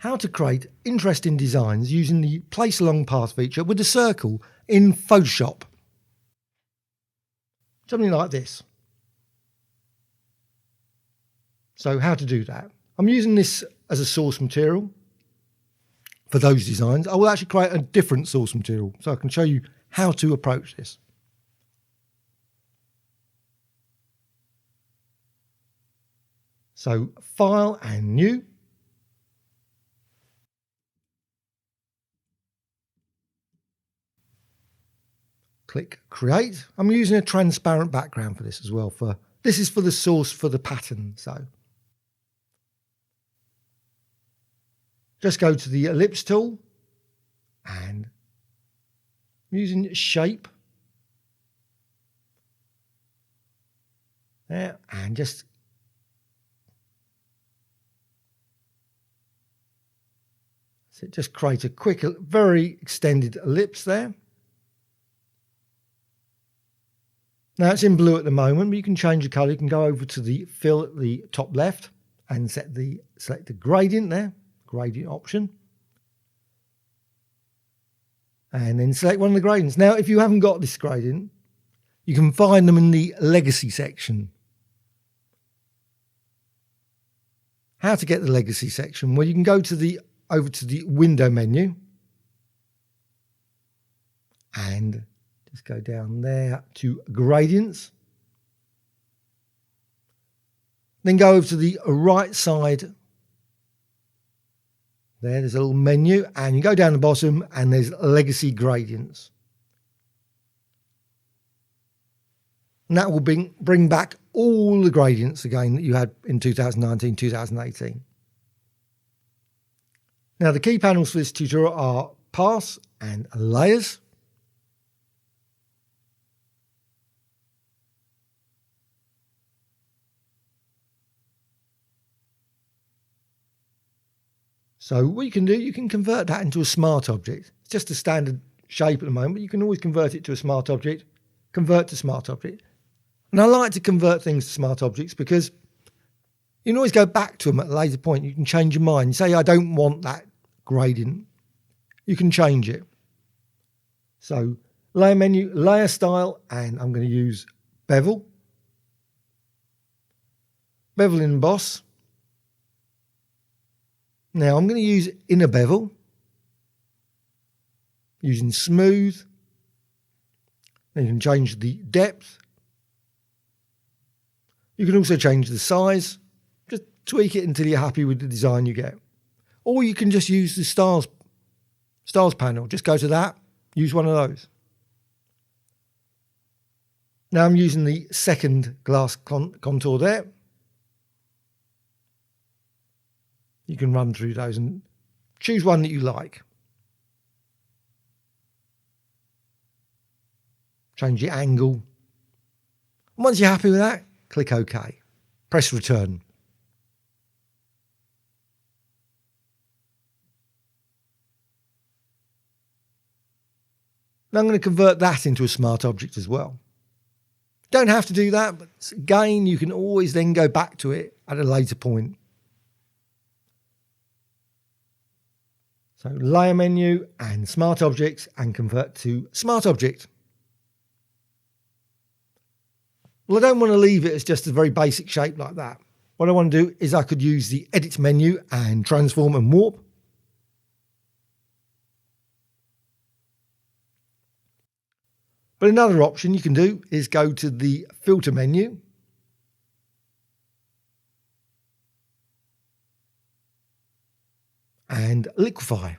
how to create interesting designs using the place along path feature with a circle in Photoshop. Something like this. So how to do that? I'm using this as a source material for those designs. I will actually create a different source material so I can show you how to approach this. So File and New. Click Create. I'm using a transparent background for this as well. This is for the source for the pattern. So just go to the ellipse tool and using shape there and just create a quick, very extended ellipse there. Now it's in blue at the moment, but you can change the colour. You can go over to the fill at the top left and select the gradient there, gradient option. And then select one of the gradients. Now, if you haven't got this gradient, you can find them in the legacy section. How to get the legacy section? Well, you can go to over to the window menu and just go down there to gradients. Then go over to the right side. There's a little menu and you go down the bottom and there's legacy gradients. And that will bring back all the gradients again that you had in 2019, 2018. Now the key panels for this tutorial are Paths and Layers. So what you can do, you can convert that into a smart object. It's just a standard shape at the moment, but you can always convert it to a smart object, convert to smart object. And I like to convert things to smart objects because you can always go back to them at a later point. You can change your mind. You say, I don't want that gradient. You can change it. So layer menu, layer style, and I'm going to use bevel. Bevel and emboss. Now I'm going to use inner bevel, using smooth. Then you can change the depth. You can also change the size. Just tweak it until you're happy with the design you get. Or you can just use the styles panel. Just go to that, use one of those. Now I'm using the second glass contour there. You can run through those and choose one that you like. Change the angle. And once you're happy with that, click OK. Press return. Now I'm going to convert that into a smart object as well. Don't have to do that, but again, you can always then go back to it at a later point. So layer menu and smart objects and convert to smart object. Well, I don't want to leave it as just a very basic shape like that. What I want to do is I could use the edit menu and transform and warp. But another option you can do is go to the filter menu and Liquify.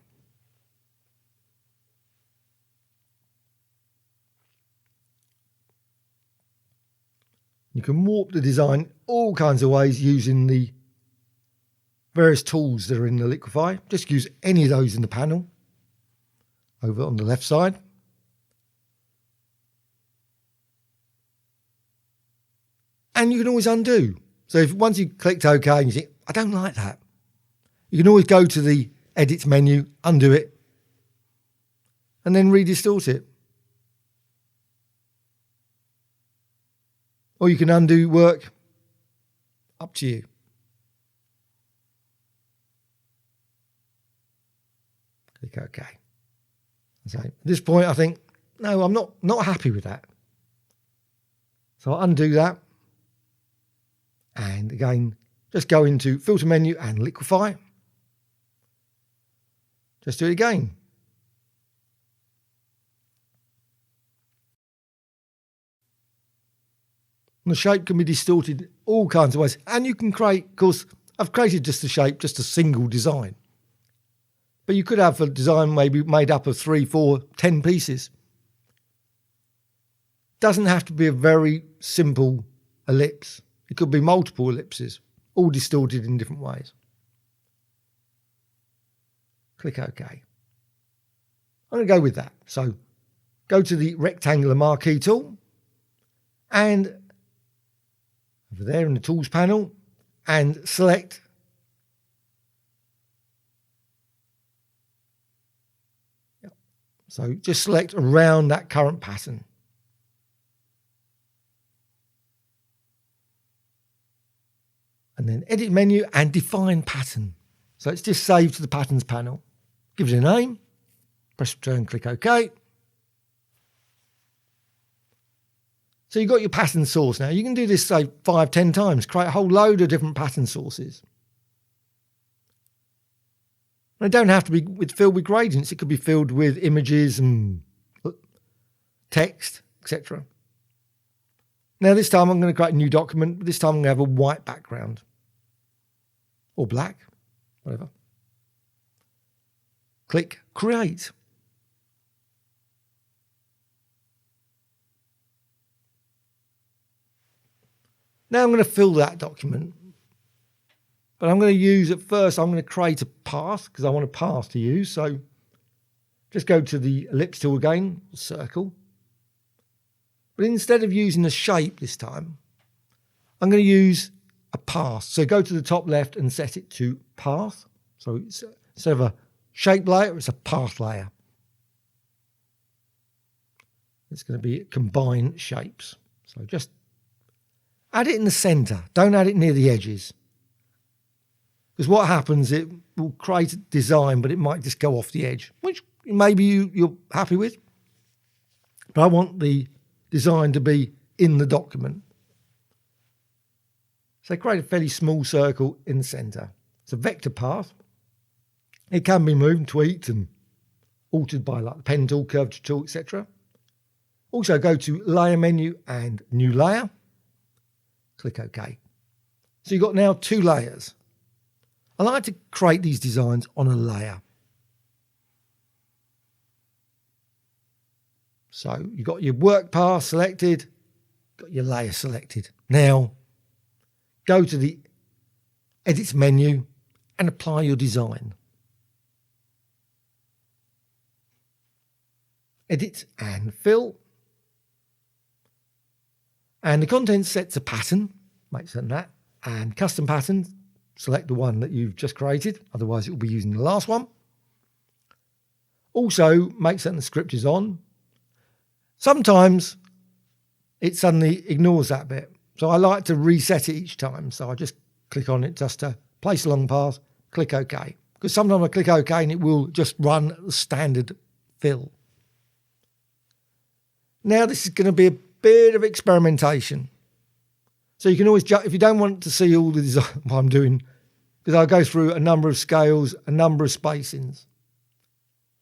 You can warp the design all kinds of ways using the various tools that are in the Liquify. Just use any of those in the panel over on the left side. And you can always undo. So if once you clicked OK and you think, I don't like that, you can always go to the edit menu, undo it, and then re-distort it. Or you can undo work, up to you. Click OK. So at this point, I think, no, I'm not happy with that. So I'll undo that. And again, just go into Filter menu and Liquify. Just do it again. And the shape can be distorted all kinds of ways. And you can create, of course, I've created just the shape, just a single design. But you could have a design maybe made up of 3, 4, 10 pieces. Doesn't have to be a very simple ellipse. It could be multiple ellipses, all distorted in different ways. Click OK. I'm going to go with that. So go to the rectangular marquee tool and over there in the tools panel and select So just select around that current pattern. And then edit menu and define pattern. So it's just saved to the patterns panel. Give it a name, press return, click OK. So you've got your pattern source now. You can do this, say, 5, 10 times, create a whole load of different pattern sources. They don't have to be filled with gradients. It could be filled with images and text, etc. Now this time I'm going to create a new document. But this time I'm going to have a white background. Or black, whatever. Click Create. Now I'm going to fill that document. But I'm going to use, at first, I'm going to create a path because I want a path to use. So just go to the ellipse tool again, circle. But instead of using a shape this time, I'm going to use a path. So go to the top left and set it to path. So it's, instead of a shape layer, it's a path layer. It's going to be combine shapes. So just add it in the center. Don't add it near the edges. Because what happens, it will create a design, but it might just go off the edge, which maybe you're happy with. But I want the design to be in the document. So create a fairly small circle in the center. It's a vector path. It can be moved, tweaked, and altered by like the pen tool, curvature tool, etc. Also go to Layer menu and New Layer. Click OK. So you've got now 2 layers. I like to create these designs on a layer. So you've got your work path selected, got your layer selected. Now go to the Edit menu and apply your design. Edit and fill. And the content sets a pattern, make certain that, and custom pattern. Select the one that you've just created, otherwise it will be using the last one. Also, make certain the script is on. Sometimes it suddenly ignores that bit. So I like to reset it each time. So I just click on it just to place a long path, click OK. Because sometimes I click OK and it will just run the standard fill. Now this is going to be a bit of experimentation. So you can always, if you don't want to see all the design, what I'm doing, because I'll go through a number of scales, a number of spacings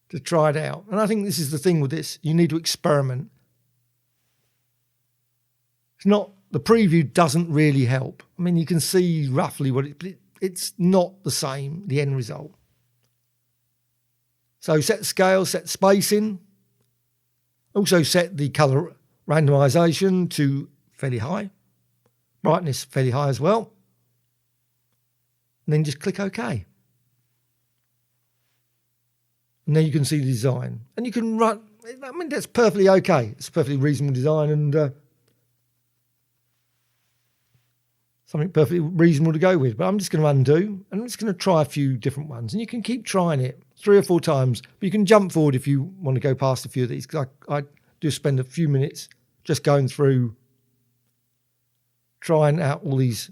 to try it out. And I think this is the thing with this. You need to experiment. It's not, the preview doesn't really help. I mean, you can see roughly what it's not the same, the end result. So set the scale, set the spacing. Also set the color randomization to fairly high. Brightness fairly high as well. And then just click OK. And then you can see the design. And you can run, I mean, that's perfectly okay. It's a perfectly reasonable design and something perfectly reasonable to go with. But I'm just going to undo and I'm just going to try a few different ones. And you can keep trying it 3 or 4 times. But you can jump forward if you want to go past a few of these. Because I do spend a few minutes just going through trying out all these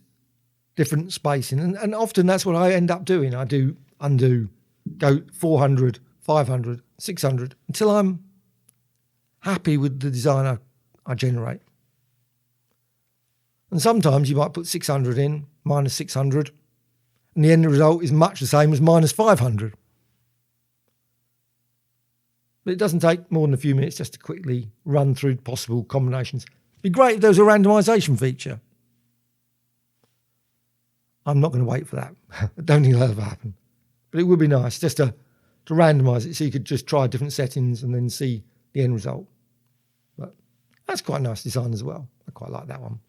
different spacing. And often that's what I end up doing. I do undo, go 400, 500, 600, until I'm happy with the design I generate. And sometimes you might put 600 in, minus 600, and the end result is much the same as minus 500. But it doesn't take more than a few minutes just to quickly run through possible combinations. It'd be great if there was a randomization feature. I'm not going to wait for that. I don't think that'll ever happen. But it would be nice just to randomize it so you could just try different settings and then see the end result. But that's quite a nice design as well. I quite like that one.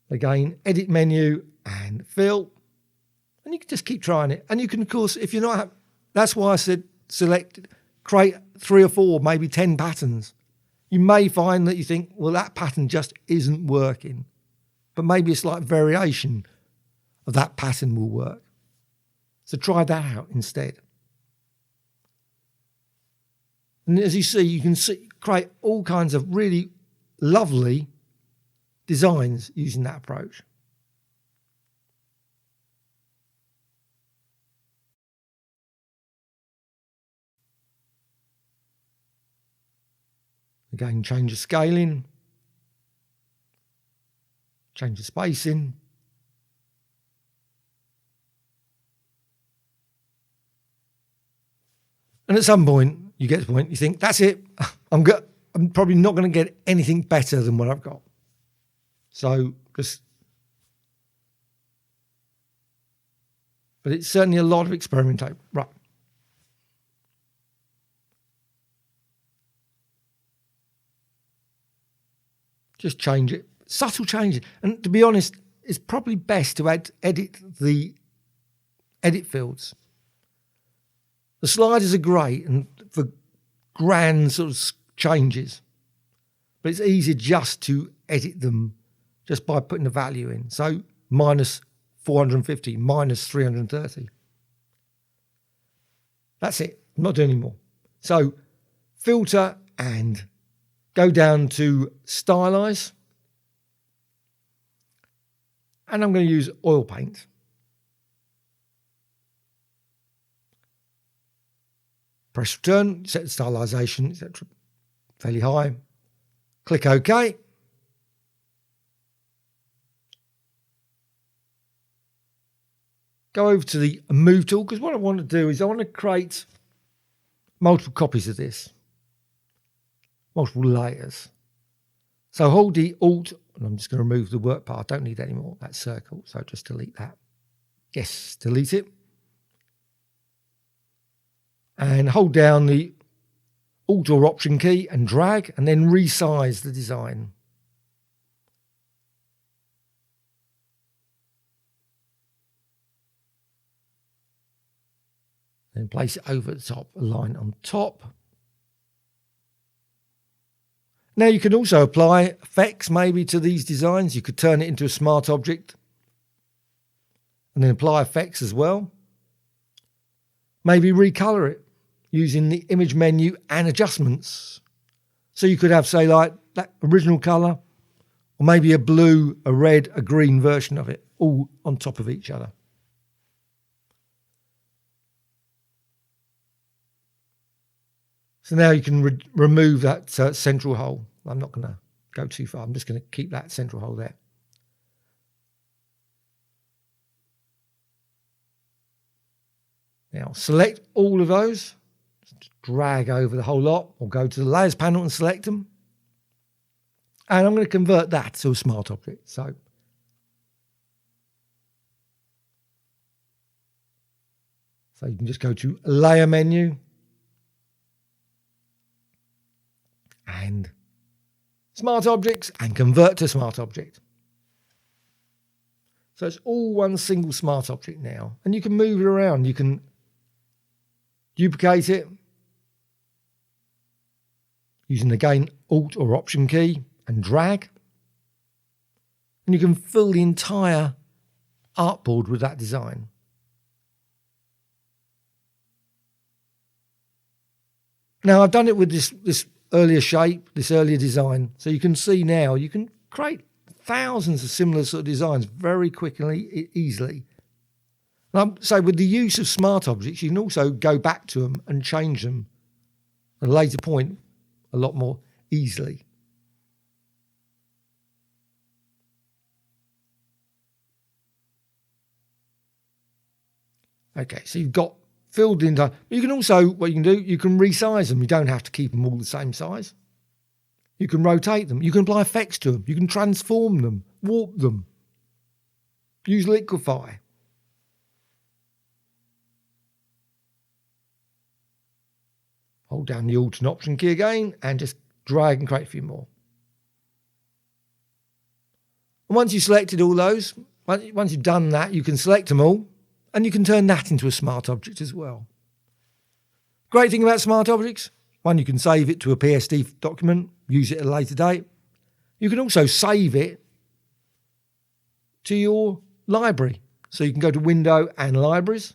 Again, edit menu and fill. And you can just keep trying it. And you can, of course, if you're not, that's why I said create 3 or 4, maybe 10 patterns. You may find that you think, well, that pattern just isn't working. But maybe a slight variation of that pattern will work. So try that out instead. And as you see, you can create all kinds of really lovely designs using that approach. Again, change the scaling, change the spacing. And at some point, you get to the point you think, that's it. I'm probably not going to get anything better than what I've got. So, but it's certainly a lot of experimentation. Right. Just change it. Subtle changes. And to be honest, it's probably best to edit the edit fields. The sliders are great and for grand sort of changes, but it's easier just to edit them just by putting the value in. So minus 450, minus 330. That's it. I'm not doing any more. So filter and go down to stylize. And I'm going to use oil paint. Press return, set the stylization, etc. Fairly high. Click OK. Go over to the move tool, because what I want to do is I want to create multiple copies of this. Multiple layers. So hold the Alt, and I'm just going to remove the work part. I don't need that anymore, that circle, so just delete that. Yes, delete it. And hold down the Alt or Option key and drag, and then resize the design. Then place it over the top, a line on top. Now you can also apply effects maybe to these designs. You could turn it into a smart object and then apply effects as well. Maybe recolor it using the image menu and adjustments. So you could have, say, like that original color, or maybe a blue, a red, a green version of it, all on top of each other. So now you can remove that central hole. I'm not going to go too far. I'm just going to keep that central hole there. Now select all of those. Just drag over the whole lot, or go to the layers panel and select them. And I'm going to convert that to a smart object. So you can just go to layer menu. And smart objects, and convert to smart object. So it's all one single smart object now. And you can move it around. You can duplicate it using, again, Alt or Option key and drag. And you can fill the entire artboard with that design. Now I've done it with this earlier shape, this earlier design. So you can see now you can create thousands of similar sort of designs very quickly, easily. So with the use of smart objects, you can also go back to them and change them at a later point a lot more easily. Okay, so you've got filled in time. You can also, what you can do, you can resize them. You don't have to keep them all the same size. You can rotate them. You can apply effects to them. You can transform them, warp them. Use Liquify. Hold down the Alt and Option key again and just drag and create a few more. And once you've selected all those, once you've done that, you can select them all and you can turn that into a smart object as well. Great thing about smart objects, one, you can save it to a PSD document, use it at a later date. You can also save it to your library. So you can go to Window and Libraries.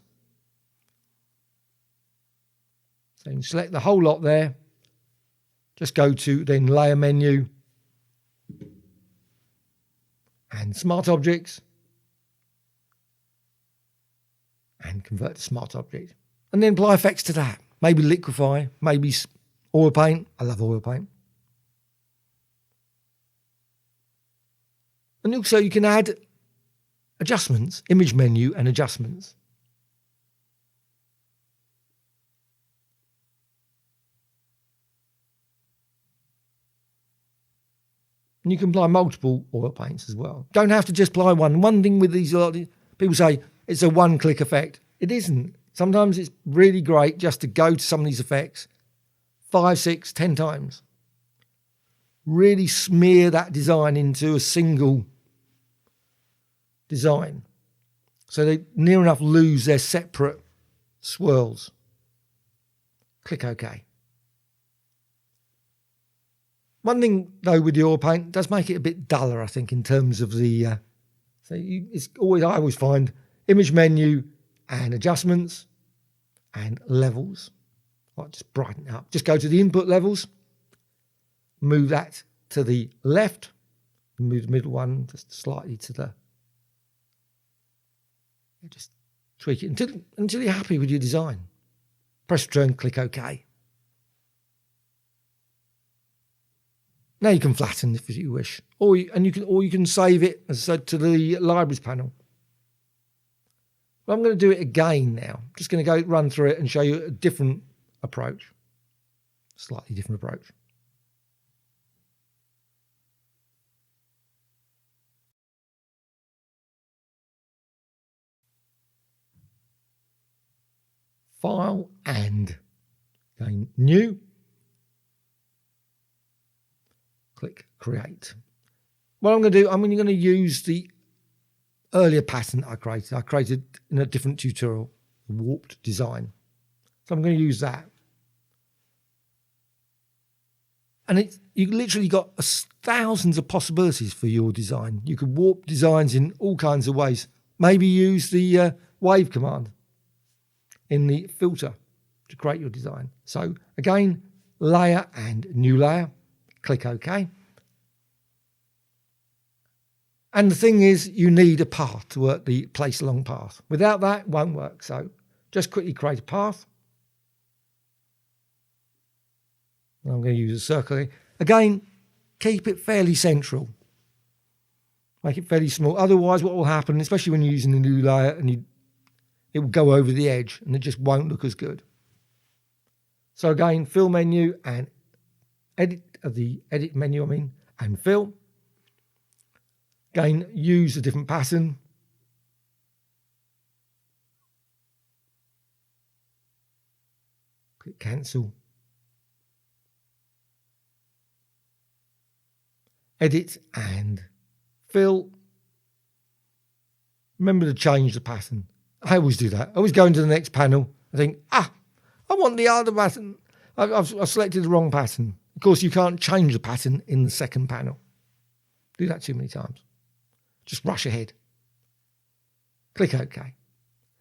So you can select the whole lot there. Just go to then Layer menu and Smart Objects and convert to Smart Object. And then apply effects to that. Maybe Liquify, maybe oil paint. I love oil paint. And also you can add adjustments, image menu and adjustments. And you can apply multiple oil paints as well. Don't have to just apply one. One thing with these, people say it's a one-click effect. It isn't. Sometimes it's really great just to go to some of these effects 5, 6, 10 times. Really smear that design into a single design. So they near enough lose their separate swirls. Click OK. One thing, though, with the oil paint does make it a bit duller, I think, in terms of the. I always find image menu and adjustments and levels. I'll just brighten it up. Just go to the input levels, move that to the left, move the middle one just slightly to the. Just tweak it until you're happy with your design. Press return, click OK. Now you can flatten if you wish, or you can save it, as I said, to the libraries panel. But I'm going to do it again now. I'm just going to go run through it and show you a different approach, slightly different approach. File and again, New. Click Create. What I'm going to do, I'm going to use the earlier pattern I created. I created in a different tutorial, warped design. So I'm going to use that. And you literally got thousands of possibilities for your design. You could warp designs in all kinds of ways. Maybe use the wave command in the filter to create your design. So again, layer and new layer. Click OK. And the thing is, you need a path to work the place along path. Without that, it won't work. So just quickly create a path. I'm going to use a circle. Again, keep it fairly central. Make it fairly small. Otherwise, what will happen, especially when you're using a new layer, and it will go over the edge and it just won't look as good. So again, fill menu and edit menu, and fill. Again, use a different pattern. Click cancel. Edit and fill. Remember to change the pattern. I always do that. I always go into the next panel. I think, I want the other pattern. I've selected the wrong pattern. Of course, you can't change the pattern in the second panel. Do that too many times. Just rush ahead. Click OK.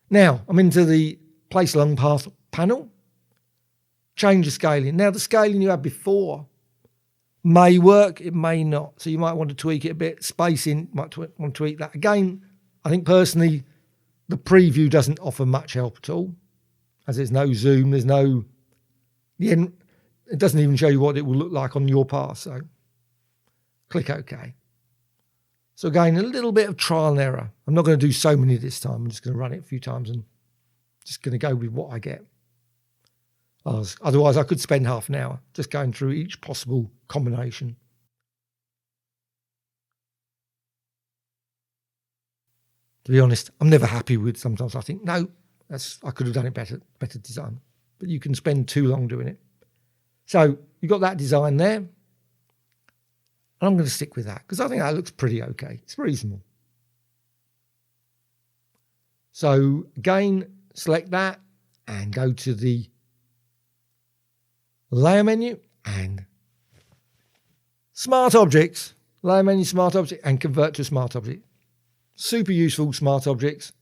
Now, I'm into the Place Along Path panel. Change the scaling. Now, the scaling you had before may work, it may not. So you might want to tweak it a bit. Spacing, might want to tweak that. Again, I think personally, The preview doesn't offer much help at all, as there's no zoom, it doesn't even show you what it will look like on your pass. So click OK. So again, a little bit of trial and error. I'm not going to do so many this time. I'm just going to run it a few times and just going to go with what I get. Otherwise, I could spend half an hour just going through each possible combination. To be honest, I'm never happy with. Sometimes I think, no, I could have done it better design. But you can spend too long doing it. So you've got that design there. And I'm going to stick with that because I think that looks pretty okay. It's reasonable. So again, select that and go to the layer menu and smart objects, layer menu, smart object, and convert to a smart object. Super useful, smart objects.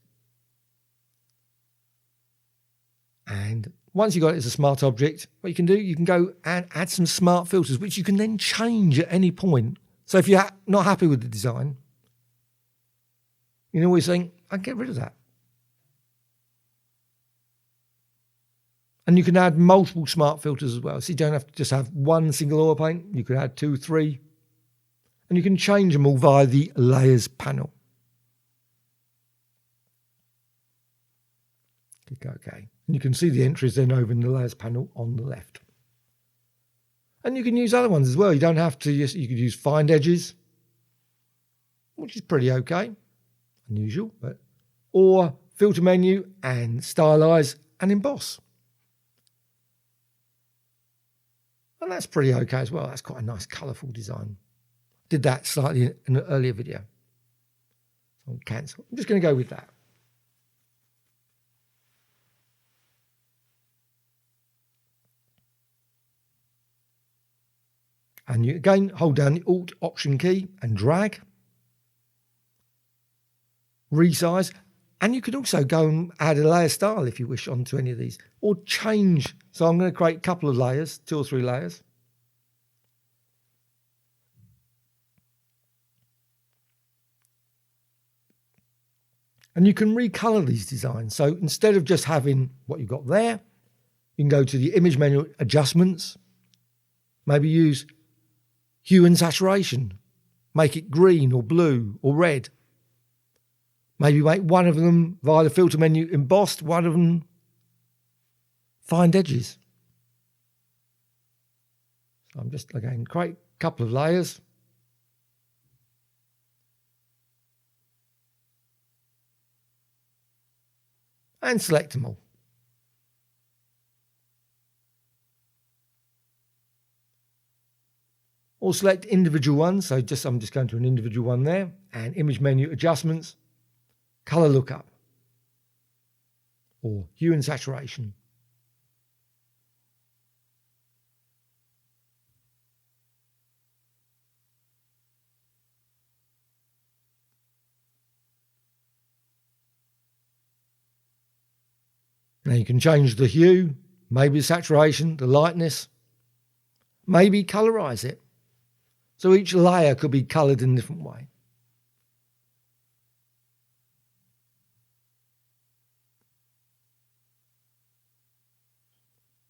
And once you've got it as a smart object, what you can do, you can go and add some smart filters, which you can then change at any point. So if you're not happy with the design, you can always think, I can get rid of that. And you can add multiple smart filters as well. So you don't have to just have one single oil paint. You can add 2, 3. And you can change them all via the Layers panel. Click OK. And you can see the entries then over in the Layers panel on the left. And you can use other ones as well. You don't have to, you could use Find Edges, which is pretty okay. Unusual, but, or Filter Menu and Stylize and Emboss. And that's pretty okay as well. That's quite a nice colourful design. Did that slightly in an earlier video. So I'll cancel. I'm just going to go with that. And you again hold down the Alt Option key and drag, resize, and you can also go and add a layer style if you wish onto any of these, or change. So I'm going to create a couple of layers, 2 or 3 layers. And you can recolor these designs. So instead of just having what you've got there, you can go to the Image menu, Adjustments, maybe use Hue and Saturation, make it green or blue or red. Maybe make one of them via the Filter menu embossed, one of them Find Edges. So I'm just, again, create a couple of layers. And select them all. Or select individual ones. So I'm just going to an individual one there. And Image menu, Adjustments, Color Lookup, or Hue and Saturation. Now you can change the hue, maybe the saturation, the lightness, maybe colorize it. So each layer could be colored in a different way.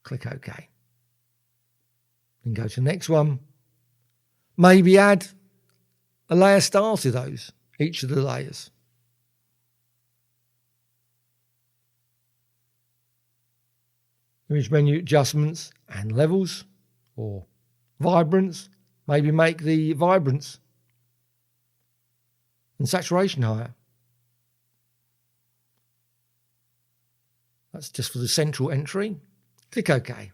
Click OK. Then go to the next one. Maybe add a layer style to those, each of the layers. Image menu, Adjustments and Levels, or Vibrance. Maybe make the vibrance and saturation higher. That's just for the central entry. Click OK.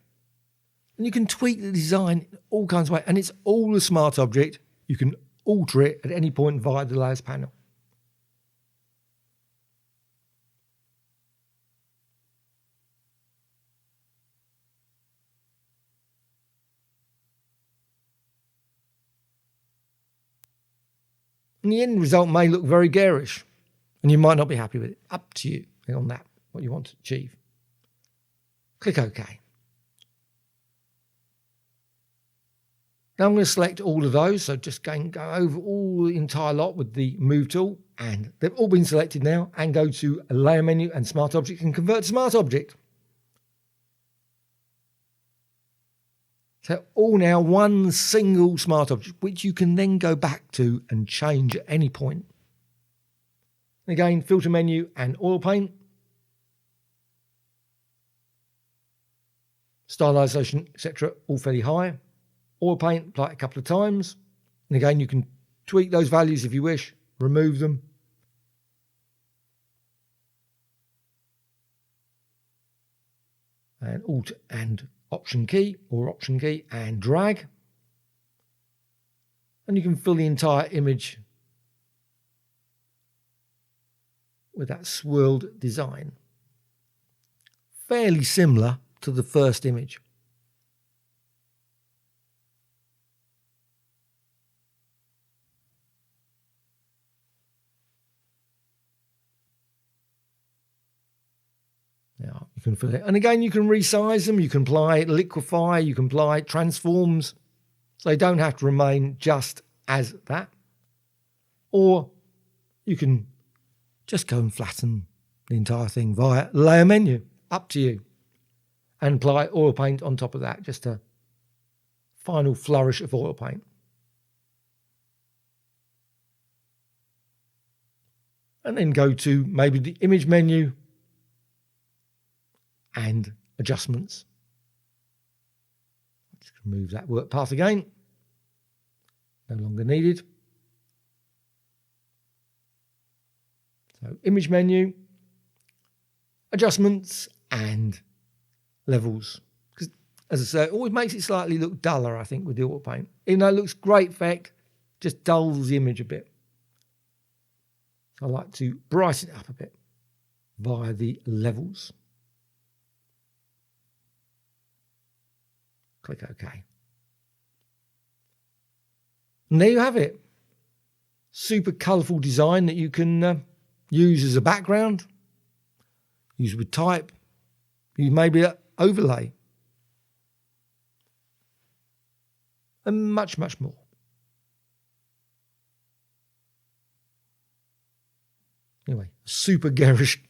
And you can tweak the design in all kinds of ways. And it's all a smart object. You can alter it at any point via the Layers panel. And the end result may look very garish, and you might not be happy with it. Up to you on that, what you want to achieve. Click OK. Now I'm going to select all of those. So just go over all the entire lot with the Move tool, and they've all been selected now, and go to a Layer menu and Smart Object and convert to Smart Object. So all now one single Smart Object, which you can then go back to and change at any point. Again, Filter menu and Oil Paint. Stylization, etc., all fairly high. Oil Paint, apply it a couple of times. And again, you can tweak those values if you wish, remove them. And Alt and Option key and drag. And you can fill the entire image with that swirled design. Fairly similar to the first image. Now you can fill it, and again you can resize them. You can apply Liquify, you can apply transforms, so they don't have to remain just as that. Or you can just go and flatten the entire thing via Layer menu. Up to you. And apply Oil Paint on top of that, just a final flourish of Oil Paint. And then go to maybe the Image menu and Adjustments. Just remove that work path again. No longer needed. So Image menu, Adjustments, and Levels. Because, as I say, it always makes it slightly look duller, I think, with the Oil Paint. Even though it looks great effect, just dulls the image a bit. So I like to brighten it up a bit via the Levels. Click OK. And there you have it. Super colourful design that you can use as a background, use with type, use maybe an overlay, and much, much more. Anyway, super garish,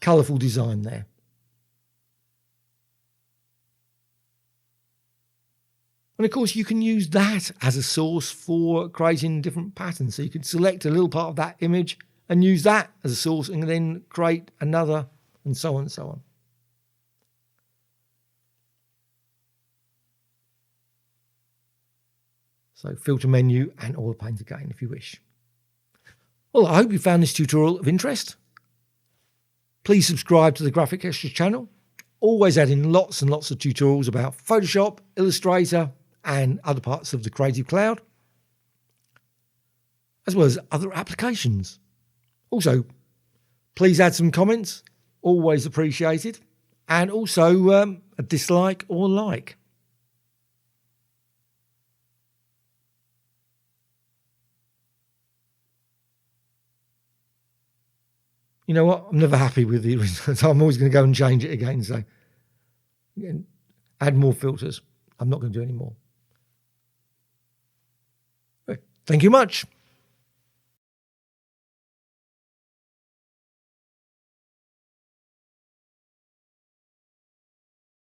colourful design there. And of course, you can use that as a source for creating different patterns. So you can select a little part of that image and use that as a source and then create another, and so on and so on. So Filter menu and Oil Paint again if you wish. Well, I hope you found this tutorial of interest. Please subscribe to the Graphic Extras channel. Always adding lots and lots of tutorials about Photoshop, Illustrator, and other parts of the Creative Cloud, as well as other applications. Also, please add some comments, always appreciated, and also a dislike or like. You know what? I'm never happy with the results. I'm always going to go and change it again and say, add more filters. I'm not going to do any more. Thank you much.